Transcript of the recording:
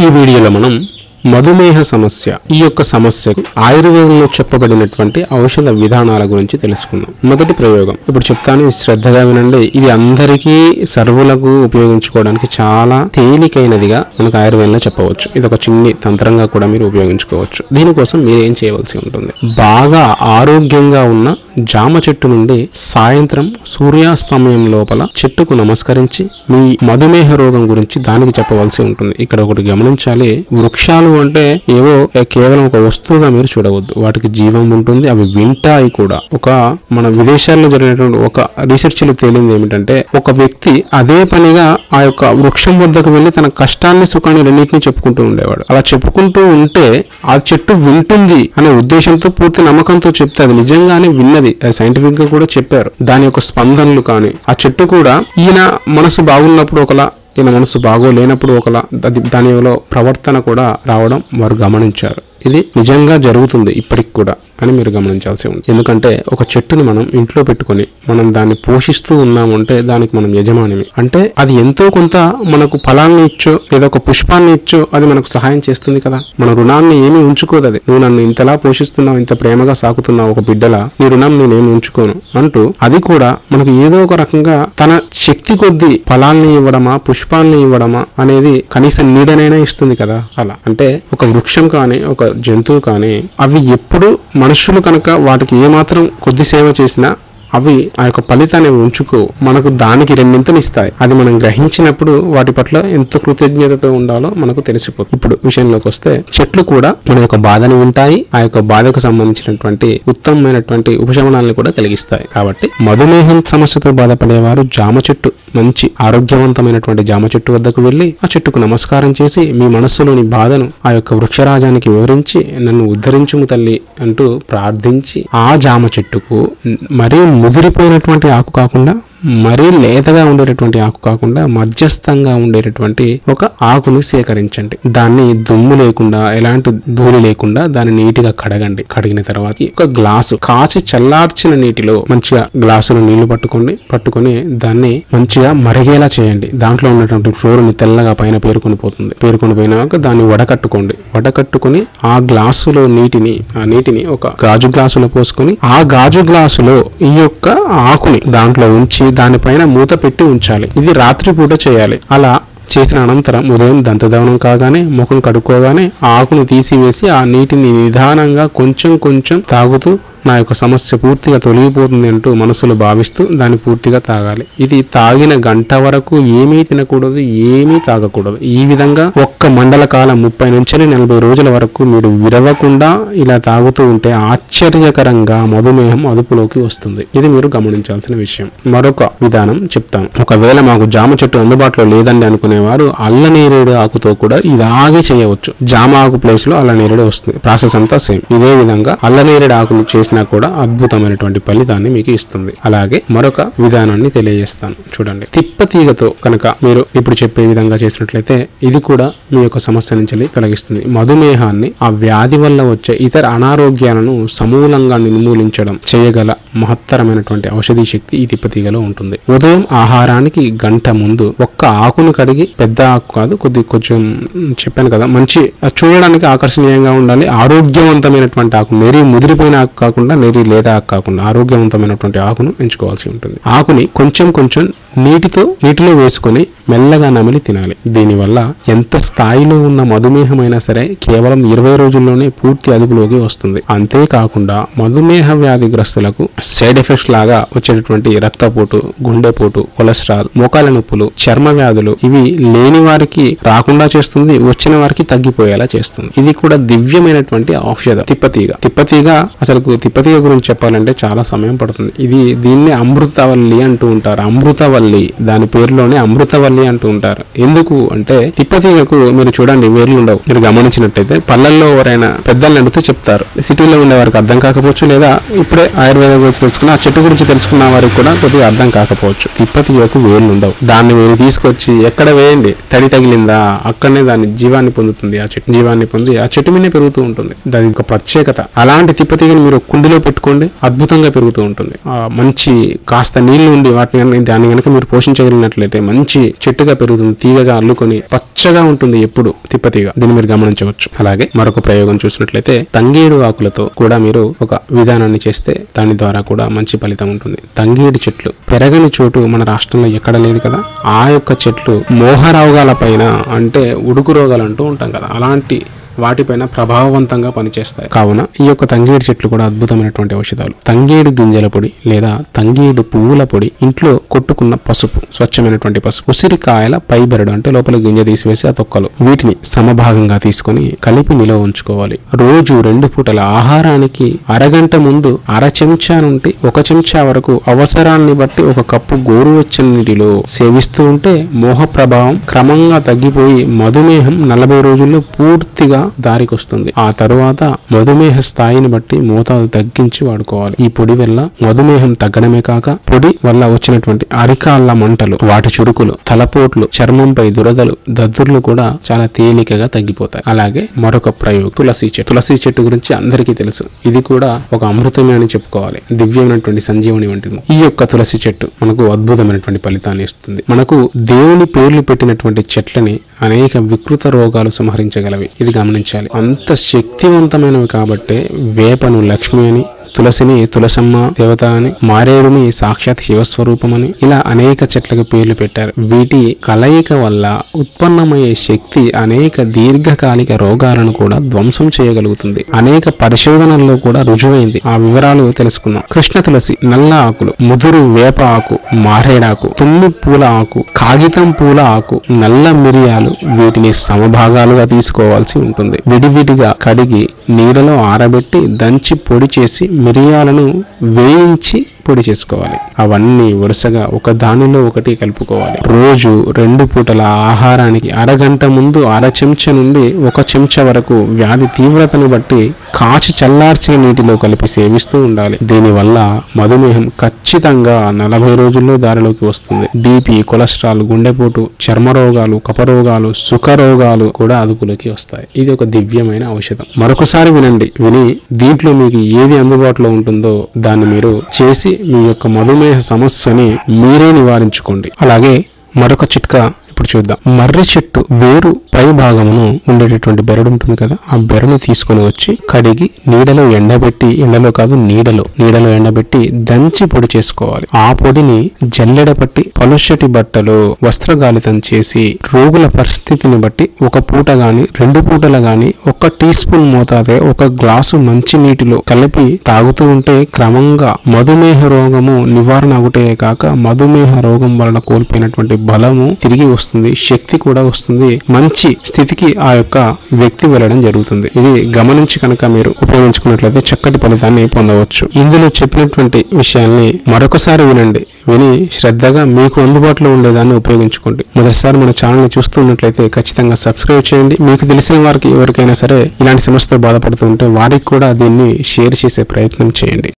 ఈ వీడియోలో మనం మధుమేహ సమస్య ఈ యొక్క సమస్యకు ఆయుర్వేదంలో చెప్పబడినటువంటి ఔషధ విధానాల గురించి తెలుసుకుందాం. మొదటి ప్రయోగం ఇప్పుడు చెప్తాను, శ్రద్ధగా వినండి. ఇది అందరికీ సర్వులకు ఉపయోగించుకోవడానికి చాలా తేలికైనదిగా మనకు ఆయుర్వేదంలో చెప్పవచ్చు. ఇది ఒక చిన్ని తంత్రంగా కూడా మీరు ఉపయోగించుకోవచ్చు. దీనికోసం మీరు ఏం చేయవలసి ఉంటుంది, బాగా ఆరోగ్యంగా ఉన్న జామ చెట్టు నుండి సాయంత్రం సూర్యాస్తమయం లోపల చెట్టుకు నమస్కరించి మీ మధుమేహ రోగం గురించి దానికి చెప్పవలసి ఉంటుంది. ఇక్కడ ఒకటి గమనించాలి, వృక్షాలు అంటే ఏవో కేవలం ఒక వస్తువుగా మీరు చూడవద్దు, వాటికి జీవం ఉంటుంది, అవి వింటాయి కూడా. మన విదేశాల్లో జరిగినటువంటి ఒక రీసెర్చ్ లో తేలింది ఏమిటంటే, ఒక వ్యక్తి అదే పనిగా ఆ యొక్క వృక్షం వద్దకు వెళ్లి తన కష్టాన్ని సుఖాన్ని రెండింటినీ చెప్పుకుంటూ ఉండేవాడు. అలా చెప్పుకుంటూ ఉంటే ఆ చెట్టు వింటుంది అనే ఉద్దేశంతో, పూర్తి నమ్మకంతో చెప్తే అది నిజంగానే విన్నది. సైంటిఫిక్ గా కూడా చెప్పారు. దాని యొక్క స్పందనలు కానీ, ఆ చెట్టు కూడా ఈయన మనసు బాగున్నప్పుడు ఒకలా, ఈయన మనసు బాగోలేనప్పుడు ఒకలా, దానిలో ప్రవర్తన కూడా రావడం వారు గమనించారు. ఇది నిజంగా జరుగుతుంది ఇప్పటికి కూడా అని మీరు గమనించాల్సి ఉంది. ఎందుకంటే ఒక చెట్టుని మనం ఇంట్లో పెట్టుకొని మనం దాన్ని పోషిస్తూ ఉన్నామంటే దానికి మనం యజమానిమి. అంటే అది ఎంతో కొంత మనకు ఫలాన్ని ఇచ్చో లేదా ఒక పుష్పాన్ని ఇచ్చో అది మనకు సహాయం చేస్తుంది కదా. మన రుణాన్ని ఏమీ ఉంచుకోదు అది. నువ్వు నన్ను ఇంతలా పోషిస్తున్నావు, ఇంత ప్రేమగా సాకుతున్నావు ఒక బిడ్డలా, నీ రుణం నేనేమి ఉంచుకోను అంటూ అది కూడా మనకు ఏదో ఒక రకంగా తన శక్తి కొద్దీ ఫలాల్ని ఇవ్వడమా పుష్పాల్ని ఇవ్వడమా అనేది కనీసం నీడనైనా ఇస్తుంది కదా. అలా అంటే ఒక వృక్షం కానీ ఒక జంతువు కానీ అవి ఎప్పుడు మనుషులు కనుక వాటికి ఏమాత్రం కొద్ది సేవ చేసినా అవి ఆ యొక్క ఫలితాన్ని ఉంచుకో, మనకు దానికి రెండింతలు ఇస్తాయి. అది మనం గ్రహించినప్పుడు వాటి పట్ల ఎంత కృతజ్ఞతతో ఉండాలో మనకు తెలిసిపోతుంది. ఇప్పుడు విషయంలోకి వస్తే, చెట్లు కూడా మన యొక్క బాధని వింటాయి, ఆ యొక్క బాధకు సంబంధించినటువంటి ఉత్తమమైనటువంటి ఉపశమనాలను కూడా కలిగిస్తాయి. కాబట్టి మధుమేహం సమస్యతో బాధపడేవారు జామ చెట్టు, మంచి ఆరోగ్యవంతమైనటువంటి జామ చెట్టు వద్దకు వెళ్లి ఆ చెట్టుకు నమస్కారం చేసి మీ మనస్సులోని బాధను ఆ యొక్క వృక్షరాజానికి వివరించి, నన్ను ఉద్ధరించుము తల్లి అంటూ ప్రార్థించి, ఆ జామ చెట్టుకు మరీ ముదిరిపోయినటువంటి ఆకు కాకుండా, మరీ లేతగా ఉండేటటువంటి ఆకు కాకుండా, మధ్యస్థంగా ఉండేటటువంటి ఒక ఆకును సేకరించండి. దాన్ని దుమ్ము లేకుండా, ఎలాంటి ధూళి లేకుండా దాన్ని నీటిగా కడగండి. కడిగిన తర్వాత ఒక గ్లాసు కాచి చల్లార్చిన నీటిలో మంచిగా గ్లాసులో నీళ్లు పట్టుకొని దాన్ని మంచిగా మరిగేలా చేయండి. దాంట్లో ఉన్నటువంటి ఫ్లోర్ని తెల్లగా పైన పేరుకొని పోయినాక దాన్ని వడకట్టుకొని ఆ గ్లాసులో ఆ నీటిని ఒక గాజు గ్లాసులో పోసుకొని, ఆ గాజు గ్లాసులో ఈ యొక్క ఆకుని దాంట్లో ఉంచి దానిపైన మూత పెట్టి ఉంచాలి. ఇది రాత్రిపూట చేయాలి. అలా చేసిన అనంతరం ఉదయం దంతధావనం కాగానే, ముఖం కడుక్కోగానే ఆ ఆకును తీసివేసి ఆ నీటిని నిదానంగా కొంచెం తాగుతూ నా యొక్క సమస్య పూర్తిగా తొలగిపోతుంది అంటూ మనసులో భావిస్తూ దాన్ని పూర్తిగా తాగాలి. ఇది తాగిన గంట వరకు ఏమీ తినకూడదు, ఏమీ తాగకూడదు. ఈ విధంగా ఒక్క మండల కాలం 30 నుంచి 40 రోజుల వరకు మీరు విరవకుండా ఇలా తాగుతూ ఉంటే ఆశ్చర్యకరంగా మధుమేహం అదుపులోకి వస్తుంది. ఇది మీరు గమనించాల్సిన విషయం. మరొక విధానం చెప్తాను. ఒకవేళ మాకు జామ చెట్టు అందుబాటులో లేదండి అనుకునేవారు అల్లనేరేడు ఆకుతో కూడా ఇలాగే చేయవచ్చు. జామ ఆకు ప్లేస్ లో అల్లనేరేడు వస్తుంది. ప్రాసెస్ అంతా సేమ్. ఇదే విధంగా అల్లనేరేడు ఆకును చేసి కూడా అద్భుతమైనటువంటి ఫలితాన్ని మీకు ఇస్తుంది. అలాగే మరొక విధానాన్ని తెలియజేస్తాను, చూడండి. తిప్పతీగతో కనుక మీరు ఇప్పుడు చెప్పే విధంగా చేసినట్లయితే ఇది కూడా మీ యొక్క సమస్య నుంచి తొలగిస్తుంది. మధుమేహాన్ని, ఆ వ్యాధి వల్ల వచ్చే ఇతర అనారోగ్యాలను సమూలంగా నిర్మూలించడం చేయగల మహత్తరమైనటువంటి ఔషధీ శక్తి ఈ తిప్పతీగలో ఉంటుంది. ఉదయం ఆహారానికి గంట ముందు ఒక్క ఆకును కడిగి, పెద్ద ఆకు కాదు, కొంచెం చెప్పాను కదా, మంచి చూడడానికి ఆకర్షణీయంగా ఉండాలి, ఆరోగ్యవంతమైనటువంటి ఆకు, నెరి ముదిరిపోయిన ఆకు కాకుండా, నెరి లేదా ఆకు కాకుండా ఆరోగ్యవంతమైనటువంటి ఆకును ఎంచుకోవాల్సి ఉంటుంది. ఆకుని కొంచెం నీటిలో వేసుకొని మెల్లగా నమిలి తినాలి. దీనివల్ల ఎంత స్థాయిలో ఉన్న మధుమేహమైనా సరే కేవలం 20 రోజుల్లోనే పూర్తి అదుపులోకి వస్తుంది. అంతేకాకుండా మధుమేహ వ్యాధిగ్రస్తులకు సైడ్ ఎఫెక్ట్స్ లాగా వచ్చేటటువంటి రక్తపోటు, గుండెపోటు, కొలెస్ట్రాల్, మోకాల నొప్పులు, చర్మ వ్యాధులు ఇవి లేని వారికి రాకుండా చేస్తుంది, వచ్చిన వారికి తగ్గిపోయేలా చేస్తుంది. ఇది కూడా దివ్యమైనటువంటి ఔషధం తిప్పతీగ. అసలు తిప్పతీగ గురించి చెప్పాలంటే చాలా సమయం పడుతుంది. దీన్ని అమృతవల్లి అంటూ ఉంటారు. అమృతవల్లి, దాని పేరులోనే అమృతవల్లి అంటూ ఉంటారు. ఎందుకు అంటే తిప్పతీగకు మీరు చూడండి వేర్లు ఉండవు. మీరు గమనించినట్టయితే పల్లెల్లో ఎవరైనా పెద్దలు అడిగితే చెప్తారు. సిటీలో ఉండే వారికి అర్థం కాకపోవచ్చు, లేదా ఇప్పుడే ఆయుర్వేదం గురించి తెలుసుకున్న, ఆ చెట్టు గురించి తెలుసుకున్న వారికి కూడా కొద్దిగా అర్థం కాకపోవచ్చు. తిప్పతీగకు వేర్లు ఉండవు. దాన్ని మీరు తీసుకొచ్చి ఎక్కడ వేయండి, తడి తగిలిందా అక్కడనే దాని జీవాన్ని పొందుతుంది. ఆ చెట్టు జీవాన్ని పొంది ఆ చెట్టు మీదే పెరుగుతూ ఉంటుంది. దాని ఒక ప్రత్యేకత. అలాంటి తిప్పతీగని మీరు కుండీలో పెట్టుకోండి, అద్భుతంగా పెరుగుతూ ఉంటుంది. మంచి కాస్త నీళ్లు ఉండి దాన్ని కనుక మీరు పోషించగలిగినట్లయితే మంచి చెట్టుగా పెరుగుతుంది, తీగగా అల్లుకొని పచ్చగా ఉంటుంది, ఎప్పుడు తిప్పతీగ. దీన్ని మీరు గమనించవచ్చు. అలాగే మరొక ప్రయోగం చూసినట్లయితే తంగేడు ఆకులతో కూడా మీరు ఒక విధానాన్ని చేస్తే దాని ద్వారా కూడా మంచి ఫలితం ఉంటుంది. తంగేడు చెట్లు పెరగని చోటు మన రాష్ట్రంలో ఎక్కడ లేదు కదా. ఆ యొక్క చెట్లు మోహ రోగాల పైన, అంటే ఉడుకు రోగాలు అంటూ ఉంటాం కదా, అలాంటి వాటిపైన ప్రభావవంతంగా పనిచేస్తాయి. కావున ఈ యొక్క తంగేడు చెట్లు కూడా అద్భుతమైనటువంటి ఔషధాలు. తంగేడు గింజల పొడి లేదా తంగేడు పువ్వుల పొడి, ఇంట్లో కొట్టుకున్న పసుపు, స్వచ్ఛమైనటువంటి పసుపు, ఉసిరికాయల పై బెరడు అంటే లోపల గింజ తీసివేసి ఆ తొక్కలు, వీటిని సమభాగంగా తీసుకొని కలిపి నిల్వ ఉంచుకోవాలి. రోజు 2 పూటల ఆహారానికి అరగంట ముందు అర చెంచా నుండి 1 చెంచా వరకు అవసరాన్ని బట్టి 1 కప్పు గోరువెచ్చని నీటిలో సేవిస్తూ ఉంటే మోహ ప్రభావం క్రమంగా తగ్గిపోయి మధుమేహం 40 రోజుల్లో పూర్తిగా దారికొస్తుంది. ఆ తరువాత మధుమేహ స్థాయిని బట్టి మోతాదు తగ్గించి వాడుకోవాలి. ఈ పొడి వల్ల మధుమేహం తగ్గడమే కాక పొడి వల్ల వచ్చినటువంటి అరికాళ్ళ మంటలు, వాటి చురుకులు, తలపోట్లు, చర్మంపై దురదలు, దద్దుర్లు కూడా చాలా తేలికగా తగ్గిపోతాయి. అలాగే మరొక ప్రయోగం తులసి చెట్టు. తులసి చెట్టు గురించి అందరికీ తెలుసు. ఇది కూడా ఒక అమృతమే అని చెప్పుకోవాలి, దివ్యమైనటువంటి సంజీవని వంటిది. ఈ యొక్క తులసి చెట్టు మనకు అద్భుతమైనటువంటి ఫలితాన్ని ఇస్తుంది. మనకు దేవుని పేర్లు పెట్టినటువంటి చెట్లని అనేక వికృత రోగాలు సంహరించగలవి. ఇది గమనించాలి. అంత శక్తివంతమైనవి కాబట్టే వేపను లక్ష్మి అని, తులసిని తులసమ్మ దేవత అని, మారేడుని సాక్షాత్ శివస్వరూపమని, ఇలా అనేక చెట్లకు పేర్లు పెట్టారు. వీటి కలయిక వల్ల ఉత్పన్నమయ్యే శక్తి అనేక దీర్ఘకాలిక రోగాలను కూడా ధ్వంసం చేయగలుగుతుంది. అనేక పరిశోధనల్లో కూడా రుజువైంది. ఆ వివరాలు తెలుసుకుందాం. కృష్ణ తులసి, నల్ల ఆకులు, ముదురు వేప ఆకు, మారేడాకు, తుమ్మి పూల ఆకు, కాగితం పూల ఆకు, నల్ల మిరియాలు, వీటిని సమభాగాలుగా తీసుకోవాల్సి ఉంటుంది. విడివిడిగా కడిగి నీడలో ఆరబెట్టి దంచి పొడి చేసి మిరియాలను వేయించి పొడి చేసుకోవాలి. అవన్నీ వరుసగా ఒక దానిలో ఒకటి కలుపుకోవాలి. రోజు 2 పూటల ఆహారానికి అరగంట ముందు అర చెంచా నుండి 1 చెంచా వరకు వ్యాధి తీవ్రతను బట్టి కాచి చల్లార్చిన నీటిలో కలిపి సేవిస్తూ ఉండాలి. దీనివల్ల మధుమేహం ఖచ్చితంగా 40 రోజుల్లో దారిలోకి వస్తుంది. బీపీ, కొలెస్ట్రాల్, గుండెపోటు, చర్మ రోగాలు, కపరోగాలు, సుఖ రోగాలు కూడా అదుపులోకి వస్తాయి. ఇది ఒక దివ్యమైన ఔషధం. మరొకసారి వినండి. విని దీంట్లో మీకు ఏది అందుబాటులో ఉంటుందో దాన్ని మీరు చేసి మీ యొక్క మధుమేహ సమస్యని మీరే నివారించుకోండి. అలాగే మరొక చిట్కా ఇప్పుడు చూద్దాం. మర్రి చెట్టు వేరు పై భాగమును ఉండేటటువంటి బెరడు ఉంటుంది కదా, ఆ బెరడును తీసుకొని వచ్చి కడిగి నీడలో ఎండబెట్టి, ఎండలో కాదు నీడలో ఎండబెట్టి దంచి పొడి చేసుకోవాలి. ఆ పొడిని జల్లెడ పట్టి పలుచటి బట్టలో వస్త్రగాలితం చేసి రోగుల పరిస్థితిని బట్టి 1 పూట గాని 2 పూటలు గాని 1 టీ స్పూన్ మోతాదే 1 గ్లాసు మంచి నీటిలో కలిపి తాగుతూ ఉంటే క్రమంగా మధుమేహ రోగము నివారణ అవుటే కాక మధుమేహ రోగం వలన కోల్పోయినటువంటి బలము తిరిగి వస్తుంది, శక్తి కూడా వస్తుంది. మంచి స్థితికి ఆ యొక్క వ్యక్తి వెళ్ళడం జరుగుతుంది. ఇది గమనించి కనుక మీరు ఉపయోగించుకున్నట్లయితే చక్కటి ఫలితాన్ని పొందవచ్చు. ఇందులో చెప్పినటువంటి విషయాల్ని మరొకసారి వినండి. విని శ్రద్ధగా మీకు అందుబాటులో ఉండేదాన్ని ఉపయోగించుకోండి. మొదటిసారి మన ఛానల్ ని చూస్తున్నట్లయితే ఖచ్చితంగా సబ్స్క్రైబ్ చేయండి. మీకు తెలిసిన వారికి ఎవరికైనా సరే ఇలాంటి సమస్యతో బాధపడుతూ ఉంటే వారికి కూడా దీన్ని షేర్ చేసే ప్రయత్నం చేయండి.